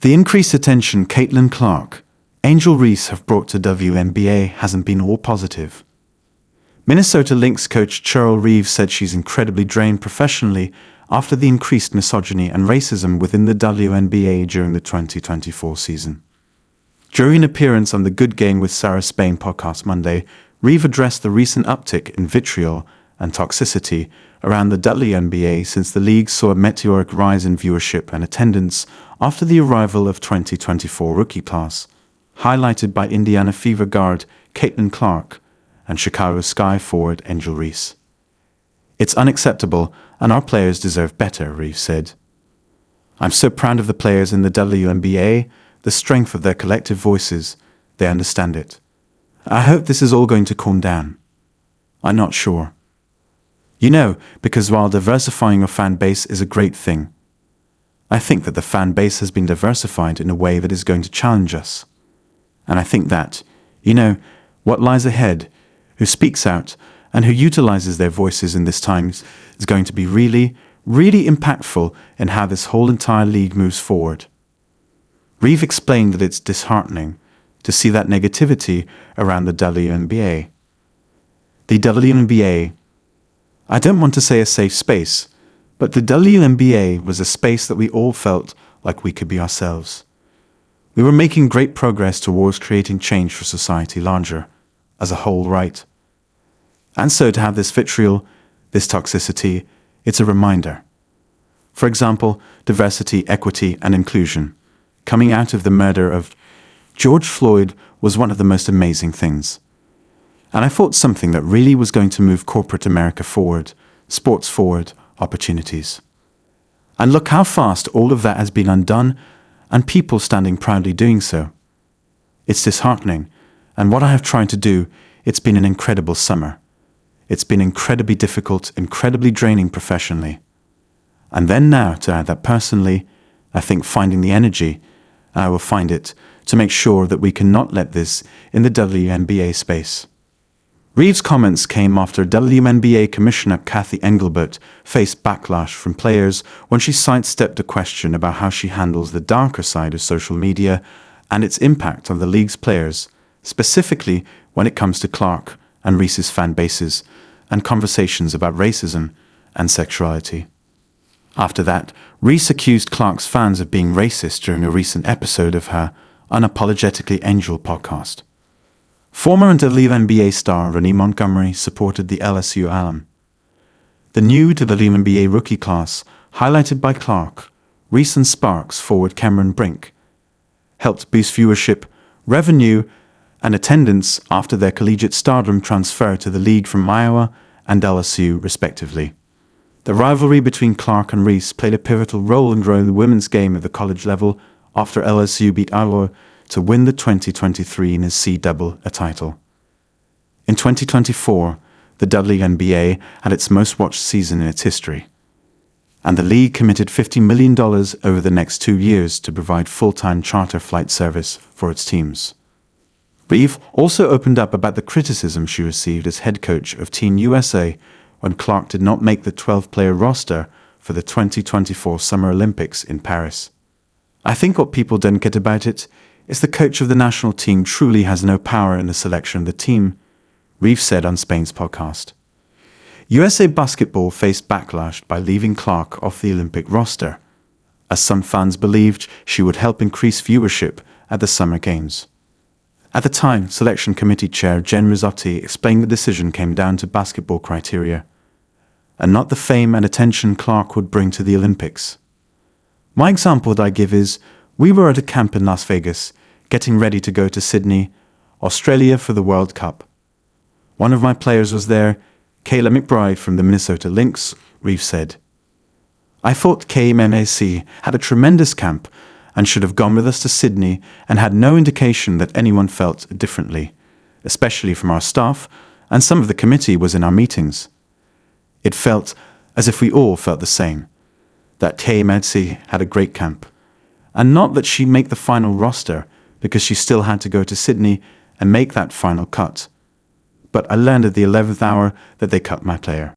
The increased attention Caitlin Clark, Angel Reese have brought to WNBA hasn't been all positive. Minnesota Lynx coach Cheryl Reeves said she's incredibly drained professionally after the increased misogyny and racism within the WNBA during the 2024 season. During an appearance on the Good Game with Sarah Spain podcast Monday, Reeves addressed the recent uptick in vitriol and toxicity around the WNBA since the league saw a meteoric rise in viewership and attendance after the arrival of 2024 rookie class, highlighted by Indiana Fever guard Caitlin Clark and Chicago Sky forward Angel Reese. "It's unacceptable and our players deserve better," Reeves said. "I'm so proud of the players in the WNBA, the strength of their collective voices. They understand it. I hope this is all going to calm down. I'm not sure. Because while diversifying your fan base is a great thing, I think that the fan base has been diversified in a way that is going to challenge us. And I think that, what lies ahead, who speaks out, and who utilizes their voices in this time is going to be really, really impactful in how this whole entire league moves forward." Reeves explained that it's disheartening to see that negativity around the WNBA. The WNBA, I don't want to say a safe space, but the WNBA was a space that we all felt like we could be ourselves. We were making great progress towards creating change for society larger, as a whole, right? And so to have this vitriol, this toxicity, it's a reminder. For example, diversity, equity, and inclusion. Coming out of the murder of George Floyd was one of the most amazing things. And I thought something that really was going to move corporate America forward, sports forward, opportunities. And look how fast all of that has been undone, and people standing proudly doing so. It's disheartening, and what I have tried to do, it's been an incredible summer. It's been incredibly difficult, incredibly draining professionally. And then now, to add that personally, I think finding the energy, and I will find it, to make sure that we cannot let this in the WNBA space. Reeves' comments came after WNBA Commissioner Kathy Engelbert faced backlash from players when she sidestepped a question about how she handles the darker side of social media and its impact on the league's players, specifically when it comes to Clark and Reese's fan bases and conversations about racism and sexuality. After that, Reese accused Clark's fans of being racist during a recent episode of her Unapologetically Angel podcast. Former WNBA star Renee Montgomery supported the LSU alum. The new WNBA rookie class, highlighted by Clark, Reese and Sparks forward Cameron Brink, helped boost viewership, revenue, and attendance after their collegiate stardom transferred to the league from Iowa and LSU, respectively. The rivalry between Clark and Reese played a pivotal role in growing the women's game at the college level after LSU beat Iowa to win the 2023 NCAA title. In 2024, the WNBA had its most watched season in its history, and the league committed $50 million over the next 2 years to provide full-time charter flight service for its teams. Reeves also opened up about the criticism she received as head coach of Team USA when Clark did not make the 12-player roster for the 2024 Summer Olympics in Paris. "I think what people don't get about it is the coach of the national team truly has no power in the selection of the team," Reeves said on Spain's podcast. USA Basketball faced backlash by leaving Clark off the Olympic roster, as some fans believed she would help increase viewership at the Summer Games. At the time, Selection Committee Chair Jen Rizzotti explained the decision came down to basketball criteria, and not the fame and attention Clark would bring to the Olympics. "My example that I give is, we were at a camp in Las Vegas, getting ready to go to Sydney, Australia for the World Cup. One of my players was there, Kayla McBride from the Minnesota Lynx," Reeves said. "I thought KMAC had a tremendous camp and should have gone with us to Sydney and had no indication that anyone felt differently, especially from our staff, and some of the committee was in our meetings. It felt as if we all felt the same, that KMAC had a great camp. And not that she make the final roster, because she still had to go to Sydney and make that final cut. But I learned at the 11th hour that they cut my player."